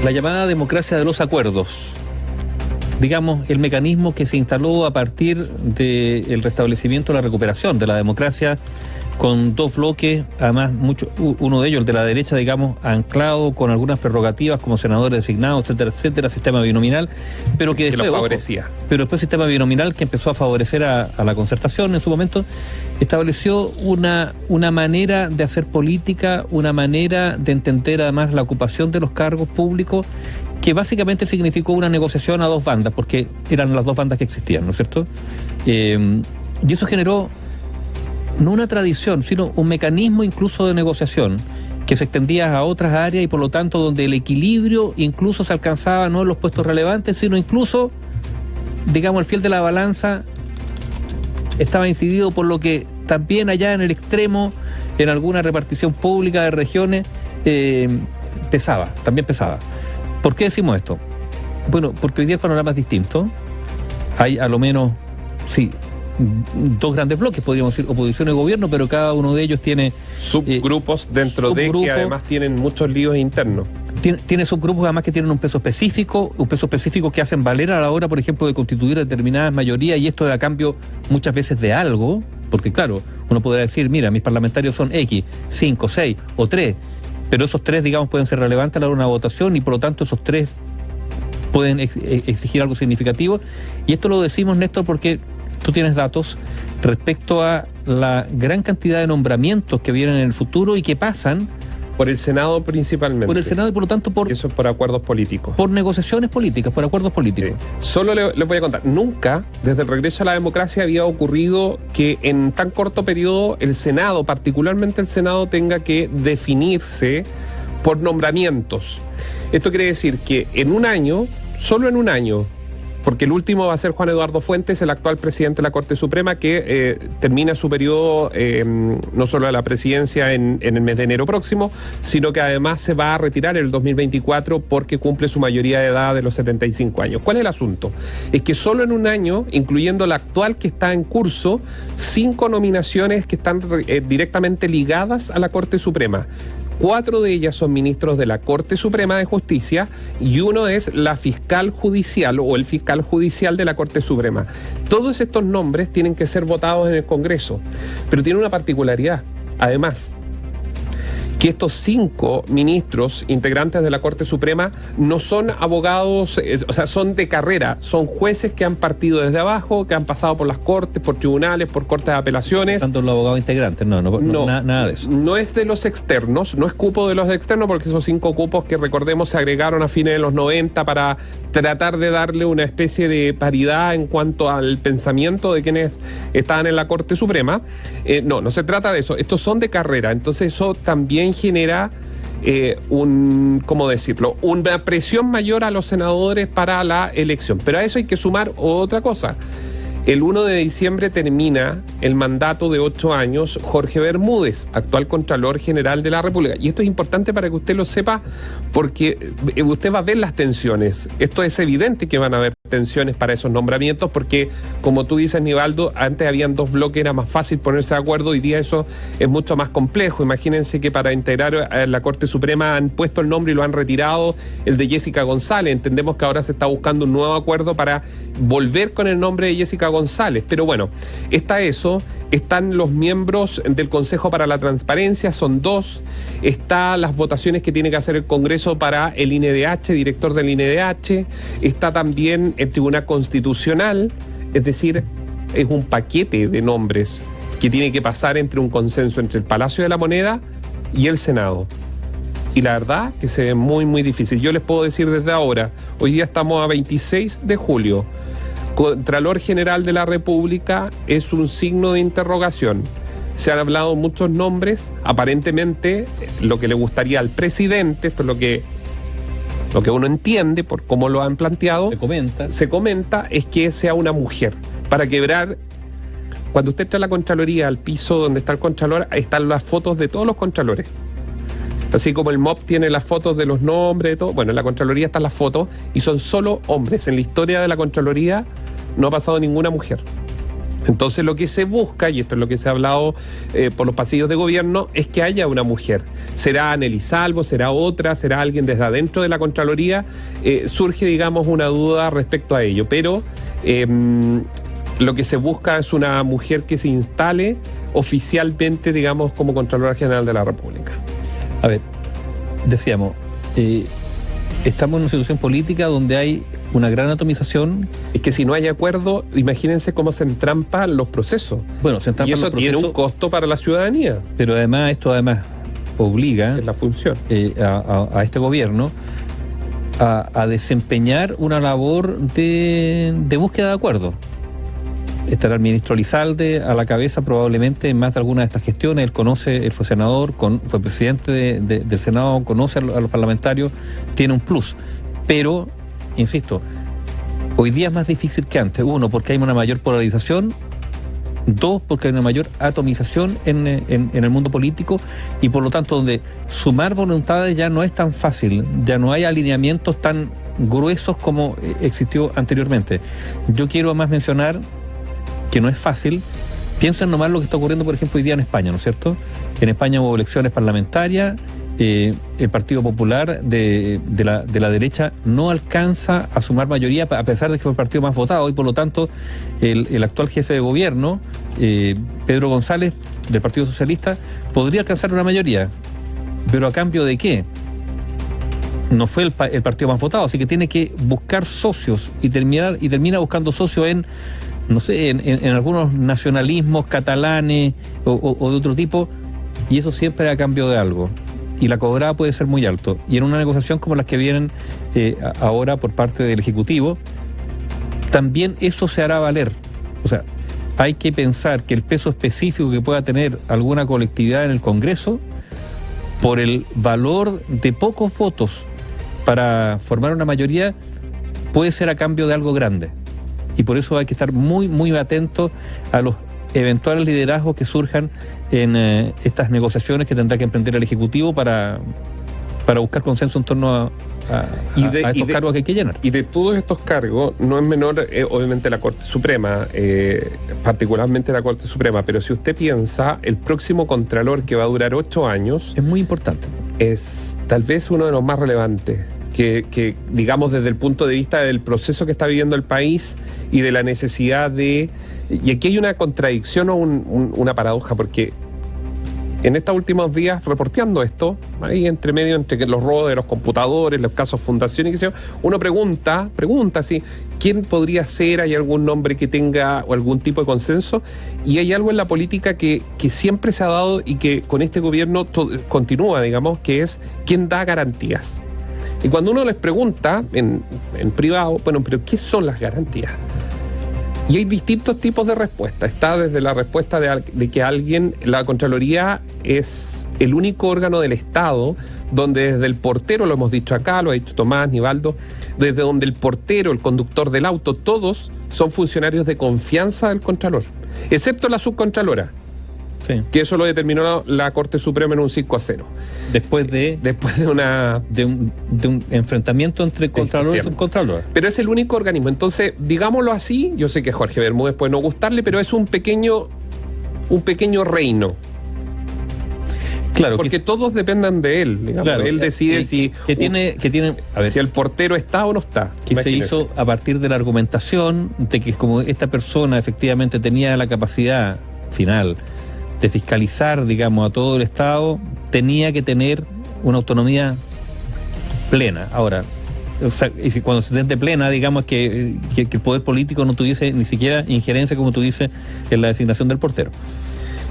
La llamada democracia de los acuerdos, digamos, el mecanismo que se instaló a partir del restablecimiento, la recuperación de la democracia, con dos bloques, además uno de ellos, el de la derecha, digamos, anclado con algunas prerrogativas como senadores designados, etcétera, etcétera, sistema binominal, pero que después, lo favorecía. Pero después sistema binominal que empezó a favorecer a la concertación en su momento, estableció una manera de hacer política, una manera de entender además la ocupación de los cargos públicos, que básicamente significó una negociación a dos bandas, porque eran las dos bandas que existían, ¿no es cierto? Y eso generó no una tradición, sino un mecanismo incluso de negociación que se extendía a otras áreas y por lo tanto donde el equilibrio incluso se alcanzaba no en los puestos relevantes, sino incluso, digamos, el fiel de la balanza estaba incidido por lo que también allá en el extremo, en alguna repartición pública de regiones, también pesaba. ¿Por qué decimos esto? Bueno, porque hoy día el panorama es distinto. Hay a lo menos, sí, dos grandes bloques, podríamos decir, oposición y gobierno, pero cada uno de ellos tiene subgrupos dentro de que además tienen muchos líos internos. Tiene subgrupos además que tienen un peso específico que hacen valer a la hora, por ejemplo, de constituir determinadas mayorías, y esto a cambio muchas veces de algo, porque claro, uno podrá decir, mira, mis parlamentarios son X, 5, 6 o 3, pero esos 3, digamos, pueden ser relevantes a la hora de una votación y por lo tanto esos 3 pueden exigir algo significativo. Y esto lo decimos, Néstor, porque tú tienes datos respecto a la gran cantidad de nombramientos que vienen en el futuro y que pasan por el Senado principalmente. Por el Senado y por lo tanto eso es por acuerdos políticos. Por negociaciones políticas, por acuerdos políticos. Sí. Solo les voy a contar, nunca desde el regreso a la democracia había ocurrido que en tan corto periodo el Senado, particularmente el Senado, tenga que definirse por nombramientos. Esto quiere decir que en un año, solo en un año, porque el último va a ser Juan Eduardo Fuentes, el actual presidente de la Corte Suprema, que termina su periodo no solo de la presidencia en el mes de enero próximo, sino que además se va a retirar en el 2024 porque cumple su mayoría de edad de los 75 años. ¿Cuál es el asunto? Es que solo en un año, incluyendo la actual que está en curso, 5 nominaciones que están directamente ligadas a la Corte Suprema. 4 de ellas son ministros de la Corte Suprema de Justicia y uno es la fiscal judicial o el fiscal judicial de la Corte Suprema. Todos estos nombres tienen que ser votados en el Congreso, pero tiene una particularidad, además, que estos 5 ministros integrantes de la Corte Suprema no son abogados, o sea, son de carrera, son jueces que han partido desde abajo, que han pasado por las cortes, por tribunales, por cortes de apelaciones. Tanto los abogados integrantes, no, nada de eso. No es de los externos, no es cupo de los externos, porque esos 5 cupos que recordemos se agregaron a fines de los 90 para tratar de darle una especie de paridad en cuanto al pensamiento de quienes estaban en la Corte Suprema. No se trata de eso, estos son de carrera, entonces eso también genera ¿cómo decirlo? Una presión mayor a los senadores para la elección. Pero a eso hay que sumar otra cosa. El 1 de diciembre termina el mandato de 8 años Jorge Bermúdez, actual Contralor General de la República. Y esto es importante para que usted lo sepa, porque usted va a ver las tensiones. Esto es evidente que van a haber tensiones para esos nombramientos, porque, como tú dices, Nivaldo, antes habían 2 bloques, era más fácil ponerse de acuerdo. Hoy día eso es mucho más complejo. Imagínense que para integrar a la Corte Suprema han puesto el nombre y lo han retirado, el de Jessica González. Entendemos que ahora se está buscando un nuevo acuerdo para volver con el nombre de Jessica González. Pero bueno, está eso, están los miembros del Consejo para la Transparencia, son 2, está las votaciones que tiene que hacer el Congreso para el INDH, director del INDH, está también el Tribunal Constitucional, es decir, es un paquete de nombres que tiene que pasar entre un consenso entre el Palacio de la Moneda y el Senado. Y la verdad que se ve muy, muy difícil. Yo les puedo decir desde ahora, hoy día estamos a 26 de julio, Contralor General de la República es un signo de interrogación. Se han hablado muchos nombres, aparentemente lo que le gustaría al presidente, esto es lo que uno entiende por cómo lo han planteado, se comenta es que sea una mujer, para quebrar. Cuando usted entra a la Contraloría, al piso donde está el Contralor, ahí están las fotos de todos los Contralores. Así como el MOP tiene las fotos de los nombres, de todo. Bueno, en la Contraloría están las fotos y son solo hombres. En la historia de la Contraloría no ha pasado ninguna mujer. Entonces lo que se busca, y esto es lo que se ha hablado por los pasillos de gobierno, es que haya una mujer. ¿Será Annely Salvo? ¿Será otra? ¿Será alguien desde adentro de la Contraloría? Surge, digamos, una duda respecto a ello, pero lo que se busca es una mujer que se instale oficialmente, digamos, como Contralora General de la República. A ver, decíamos, estamos en una situación política donde hay una gran atomización. Es que si no hay acuerdo, imagínense cómo se entrampan los procesos. Bueno, se entrampan y eso los procesos, tiene un costo para la ciudadanía. Pero además, esto obliga Es la función. A este gobierno a desempeñar una labor de búsqueda de acuerdo. Estará el ministro Elizalde a la cabeza probablemente en más de alguna de estas gestiones. Él conoce, él fue senador, fue presidente del Senado, conoce a los parlamentarios, tiene un plus. Pero, insisto, hoy día es más difícil que antes. Uno, porque hay una mayor polarización. Dos, porque hay una mayor atomización en el mundo político y por lo tanto donde sumar voluntades ya no es tan fácil, ya no hay alineamientos tan gruesos como existió anteriormente. Yo quiero además mencionar que no es fácil. Piensen nomás lo que está ocurriendo, por ejemplo, hoy día en España, ¿no es cierto? En España hubo elecciones parlamentarias, el Partido Popular de la derecha no alcanza a sumar mayoría, a pesar de que fue el partido más votado, y por lo tanto el actual jefe de gobierno, Pedro González, del Partido Socialista, podría alcanzar una mayoría. ¿Pero a cambio de qué? No fue el partido más votado, así que tiene que buscar socios y termina buscando socios en algunos nacionalismos catalanes o de otro tipo, y eso siempre a cambio de algo. Y la cobrada puede ser muy alto. Y en una negociación como las que vienen ahora por parte del Ejecutivo, también eso se hará valer. O sea, hay que pensar que el peso específico que pueda tener alguna colectividad en el Congreso, por el valor de pocos votos para formar una mayoría, puede ser a cambio de algo grande. Y por eso hay que estar muy, muy atentos a los eventuales liderazgos que surjan en estas negociaciones que tendrá que emprender el Ejecutivo para buscar consenso en torno a estos cargos que hay que llenar. Y de todos estos cargos, no es menor, obviamente, la Corte Suprema, particularmente la Corte Suprema, pero si usted piensa, el próximo Contralor, que va a durar 8 años... Es muy importante. Es tal vez uno de los más relevantes. Que digamos desde el punto de vista del proceso que está viviendo el país y de la necesidad de... Y aquí hay una contradicción o una paradoja, porque en estos últimos días, reporteando esto, ahí entre los robos de los computadores, los casos Fundación y qué sé yo, uno pregunta así, ¿quién podría ser? ¿Hay algún nombre que tenga o algún tipo de consenso? Y hay algo en la política que siempre se ha dado y que con este gobierno continúa, digamos, que es ¿quién da garantías? Y cuando uno les pregunta en privado, bueno, pero ¿qué son las garantías? Y hay distintos tipos de respuestas. Está desde la respuesta de que la Contraloría es el único órgano del Estado donde desde el portero, lo hemos dicho acá, lo ha dicho Tomás, Nivaldo, desde donde el portero, el conductor del auto, todos son funcionarios de confianza del Contralor, excepto la subcontralora. Sí. Que eso lo determinó la Corte Suprema en un 5-0. Después de un enfrentamiento entre Contralor y Subcontralor. Pero es el único organismo. Entonces, digámoslo así, yo sé que a Jorge Bermúdez puede no gustarle, pero es un pequeño reino. Claro, porque todos dependan de él. Digamos. Claro, él decide si el portero está o no está. Que se hizo a partir de la argumentación de que como esta persona efectivamente tenía la capacidad final de fiscalizar, digamos, a todo el Estado, tenía que tener una autonomía plena. Ahora, o sea, cuando se entiende plena, digamos, que el poder político no tuviese ni siquiera injerencia, como tú dices, en la designación del portero.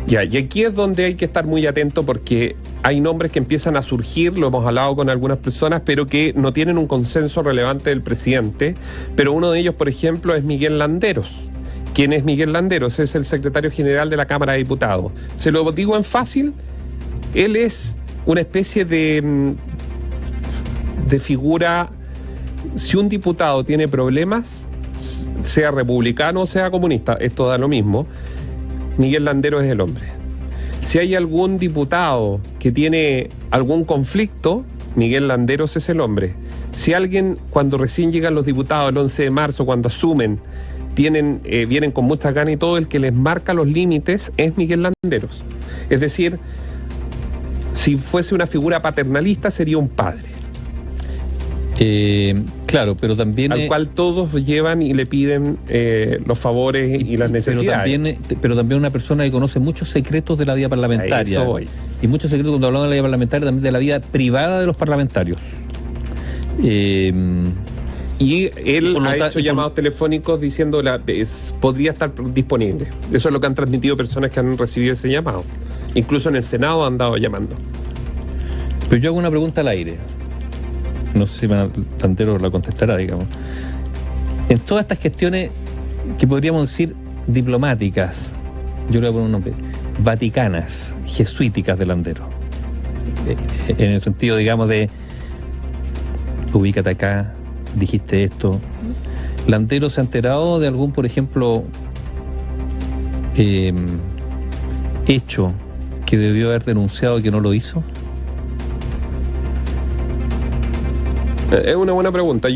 Ya, y aquí es donde hay que estar muy atento porque hay nombres que empiezan a surgir, lo hemos hablado con algunas personas, pero que no tienen un consenso relevante del presidente. Pero uno de ellos, por ejemplo, es Miguel Landeros. ¿Quién es Miguel Landeros? Es el secretario general de la Cámara de Diputados. Se lo digo en fácil, él es una especie de figura. Si un diputado tiene problemas, sea republicano o sea comunista, esto da lo mismo, Miguel Landeros es el hombre. Si hay algún diputado que tiene algún conflicto, Miguel Landeros es el hombre. Si alguien, cuando recién llegan los diputados el 11 de marzo, cuando asumen, vienen con muchas ganas y todo, el que les marca los límites es Miguel Landeros. Es decir, si fuese una figura paternalista sería un padre. Claro, pero también... Al cual todos llevan y le piden los favores y las necesidades. Pero también una persona que conoce muchos secretos de la vida parlamentaria. A eso voy. Y muchos secretos, cuando hablamos de la vida parlamentaria, también de la vida privada de los parlamentarios. Y él ha hecho llamados telefónicos diciendo podría estar disponible. Eso es lo que han transmitido personas que han recibido ese llamado. Incluso en el Senado han dado llamando. Pero yo hago una pregunta al aire. No sé si Landeros la contestará, digamos. En todas estas gestiones que podríamos decir diplomáticas, yo le voy a poner un nombre, vaticanas, jesuíticas de Landeros, en el sentido, digamos, de ubícate acá, dijiste esto. ¿Landeros se ha enterado de algún, por ejemplo, hecho que debió haber denunciado y que no lo hizo? Es una buena pregunta.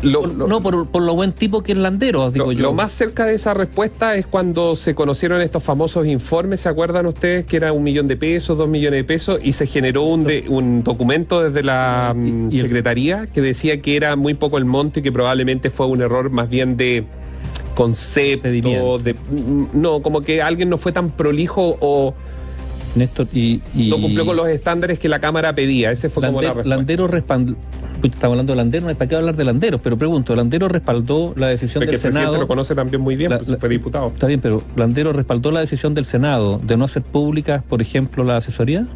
Por lo buen tipo que es Landeros, digo yo. Lo más cerca de esa respuesta es cuando se conocieron estos famosos informes, ¿se acuerdan ustedes? Que era 1 millón de pesos, 2 millones de pesos, y se generó un documento desde la Secretaría que decía que era muy poco el monto y que probablemente fue un error más bien de concepto, como que alguien no fue tan prolijo o... Néstor, no cumplió con los estándares que la Cámara pedía. Ese fue como la respuesta. Landeros respaldó. Estamos hablando de Landeros, no hay para qué hablar de Landeros, pero pregunto, ¿Landeros respaldó la decisión del Senado? El presidente lo conoce también muy bien, pues fue diputado. Está bien, pero ¿Landeros respaldó la decisión del Senado de no hacer públicas, por ejemplo, la asesoría?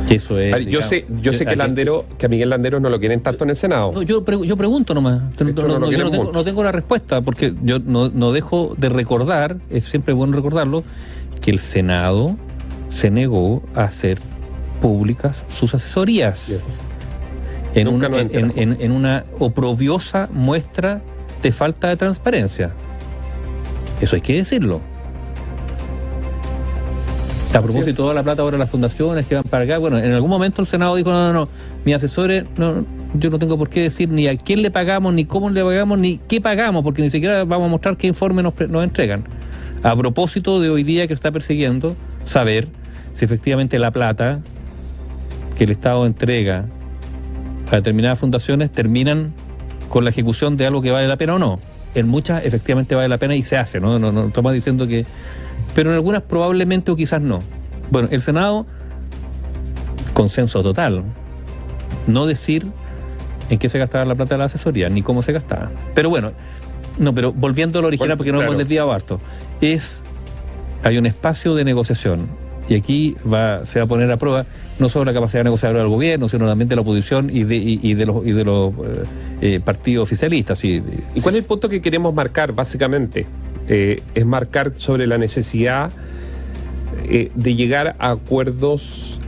Eso es, yo sé que a Miguel Landeros no lo quieren tanto en el Senado. No, yo pregunto nomás. No tengo la respuesta, porque yo no dejo de recordar, es siempre bueno recordarlo, que el Senado se negó a hacer públicas sus asesorías. Yes. En una oprobiosa muestra de falta de transparencia. Eso hay que decirlo. A propósito de la plata ahora las fundaciones que van para acá, bueno, en algún momento el Senado dijo, no, mis asesores, yo no tengo por qué decir ni a quién le pagamos, ni cómo le pagamos, ni qué pagamos, porque ni siquiera vamos a mostrar qué informe nos entregan. A propósito de hoy día que se está persiguiendo, saber si efectivamente la plata que el Estado entrega a determinadas fundaciones terminan con la ejecución de algo que vale la pena o no. En muchas efectivamente vale la pena y se hace, no estamos diciendo que... Pero en algunas probablemente o quizás no. Bueno, el Senado, consenso total. No decir en qué se gastaba la plata de la asesoría, ni cómo se gastaba. Pero bueno, pero volviendo a lo original, porque no hemos desviado harto, hay un espacio de negociación. Y aquí se va a poner a prueba no solo la capacidad negociadora del gobierno, sino también de la oposición y de los partidos oficialistas. ¿Y cuál es el punto que queremos marcar, básicamente? Es marcar sobre la necesidad de llegar a acuerdos,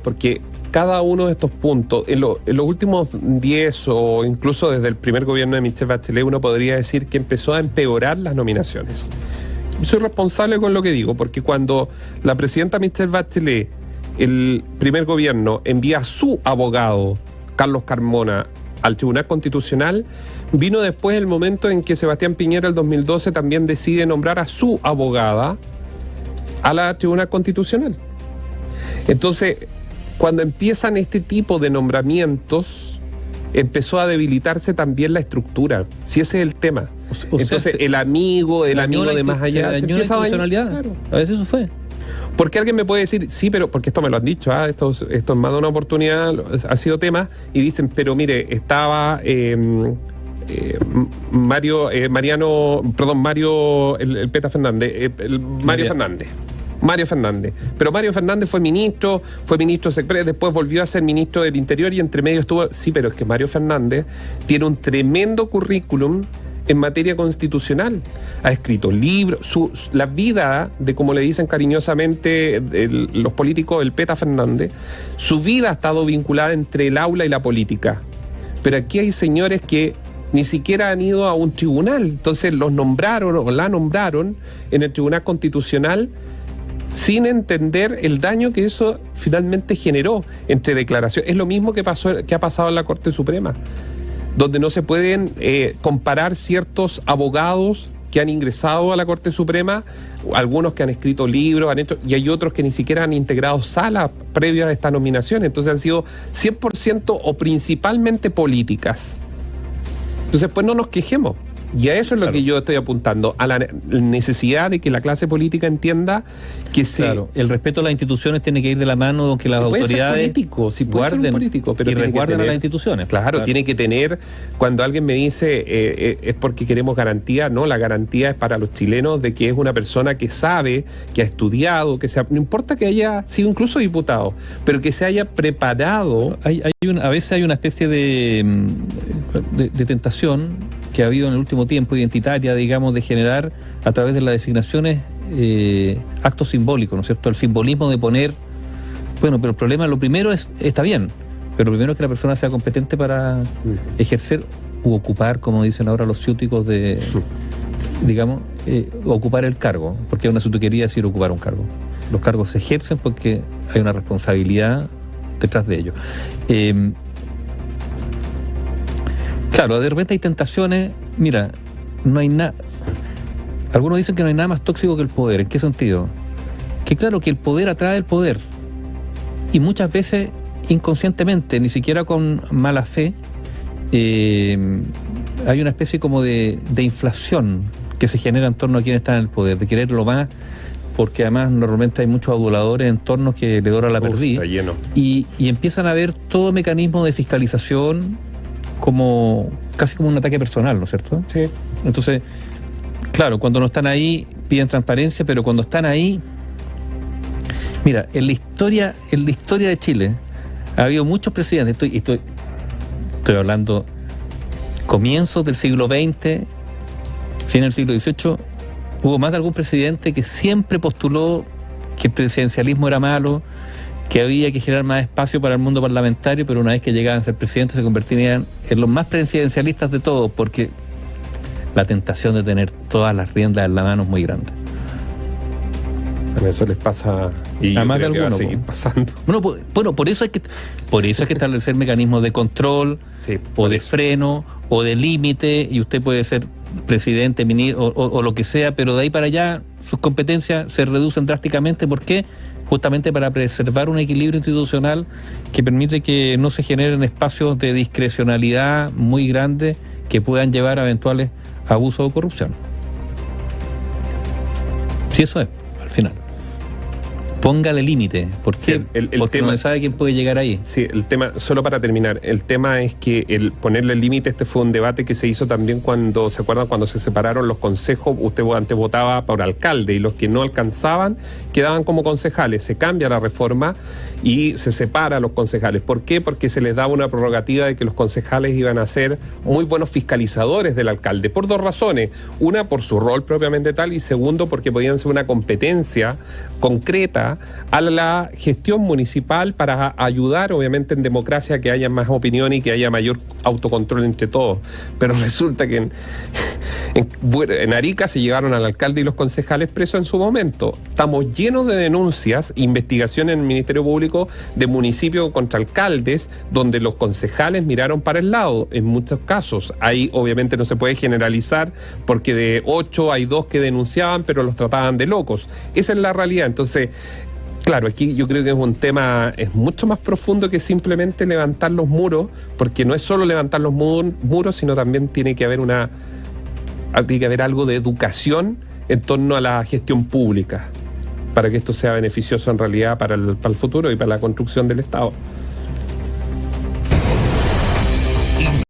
porque cada uno de estos puntos, en los últimos 10 o incluso desde el primer gobierno de Michelle Bachelet, uno podría decir que empezó a empeorar las nominaciones. Soy responsable con lo que digo, porque cuando la presidenta Michelle Bachelet, el primer gobierno, envía a su abogado, Carlos Carmona, al Tribunal Constitucional, vino después el momento en que Sebastián Piñera, el 2012, también decide nombrar a su abogada a la Tribunal Constitucional. Entonces, cuando empiezan este tipo de nombramientos, empezó a debilitarse también la estructura, si ese es el tema. Entonces, el amigo de más allá, se empieza a dañar. Claro. A veces eso fue. Porque alguien me puede decir, sí, pero porque esto me lo han dicho, esto es más de una oportunidad, ha sido tema, y dicen, pero mire, estaba Mario, el Peta Fernández, Mario Fernández. Pero Mario Fernández fue ministro después volvió a ser ministro del Interior y entre medio estuvo... Sí, pero es que Mario Fernández tiene un tremendo currículum en materia constitucional. Ha escrito libros, la vida de, como le dicen cariñosamente los políticos, el Peta Fernández, su vida ha estado vinculada entre el aula y la política. Pero aquí hay señores que ni siquiera han ido a un tribunal, entonces los nombraron o la nombraron en el Tribunal Constitucional sin entender el daño que eso finalmente generó entre declaraciones. Es lo mismo que ha pasado en la Corte Suprema, donde no se pueden comparar ciertos abogados que han ingresado a la Corte Suprema, algunos que han escrito libros, y hay otros que ni siquiera han integrado salas previas a esta nominación. Entonces han sido 100% o principalmente políticas. Entonces, pues no nos quejemos. Y a eso es lo que yo estoy apuntando, a la necesidad de que la clase política entienda que el respeto a las instituciones tiene que ir de la mano, que las autoridades guarden pero y resguarden a las instituciones. Claro, tiene que tener, cuando alguien me dice es porque queremos garantía, no, la garantía es para los chilenos de que es una persona que sabe, que ha estudiado, no importa que haya sido incluso diputado, pero que se haya preparado. A veces hay una especie de tentación que ha habido en el último tiempo, identitaria, digamos, de generar a través de las designaciones actos simbólicos, ¿no es cierto? El simbolismo de poner, bueno, pero el problema, lo primero está bien, pero lo primero es que la persona sea competente para ejercer u ocupar, como dicen ahora los ciúticos, digamos, ocupar el cargo, porque una ciutiquería decir ocupar un cargo. Los cargos se ejercen porque hay una responsabilidad detrás de ello. Claro, de repente hay tentaciones. Mira, no hay nada. Algunos dicen que no hay nada más tóxico que el poder. ¿En qué sentido? Que claro, que el poder atrae el poder. Y muchas veces inconscientemente, ni siquiera con mala fe, hay una especie como de inflación que se genera en torno a quien está en el poder, de quererlo más, porque además normalmente hay muchos aduladores en torno que le dora la perdí. Está lleno. Y empiezan a haber todo mecanismo de fiscalización casi como un ataque personal, ¿no es cierto? Sí. Entonces, claro, cuando no están ahí piden transparencia, pero cuando están ahí, mira, en la historia de Chile ha habido muchos presidentes, estoy hablando comienzos del siglo XX, fin del siglo XVIII, hubo más de algún presidente que siempre postuló que el presidencialismo era malo, que había que generar más espacio para el mundo parlamentario, pero una vez que llegaban a ser presidentes se convertían en los más presidencialistas de todos, porque la tentación de tener todas las riendas en la mano es muy grande. A eso les pasa y a más de va a alguno, seguir pasando. Bueno, por eso hay que establecer mecanismos de control, o de freno, o de límite, y usted puede ser presidente, ministro, o lo que sea, pero de ahí para allá sus competencias se reducen drásticamente. ¿Por qué? Justamente para preservar un equilibrio institucional que permite que no se generen espacios de discrecionalidad muy grandes que puedan llevar a eventuales abusos o corrupción. Si eso es, al final. Póngale límite, porque porque tema, no se sabe quién puede llegar ahí. Sí, el tema, solo para terminar, el tema es que el ponerle límite, fue un debate que se hizo también cuando, ¿se acuerdan? Cuando se separaron los consejos, usted antes votaba por alcalde y los que no alcanzaban quedaban como concejales. Se cambia la reforma y se separa a los concejales. ¿Por qué? Porque se les daba una prerrogativa de que los concejales iban a ser muy buenos fiscalizadores del alcalde, por dos razones. Una, por su rol propiamente tal, y segundo, porque podían ser una competencia concreta a la gestión municipal para ayudar, obviamente, en democracia a que haya más opinión y que haya mayor autocontrol entre todos. Pero resulta que en Arica se llevaron al alcalde y los concejales presos en su momento. Estamos llenos de denuncias, investigaciones en el Ministerio Público de municipios contra alcaldes, donde los concejales miraron para el lado, en muchos casos. Ahí obviamente no se puede generalizar, porque de 8 hay 2 que denunciaban, pero los trataban de locos. Esa es la realidad. Entonces, claro, aquí yo creo que es un tema, es mucho más profundo que simplemente levantar los muros, porque no es solo levantar los muros, sino también tiene que haber algo de educación en torno a la gestión pública, para que esto sea beneficioso en realidad para el futuro y para la construcción del Estado.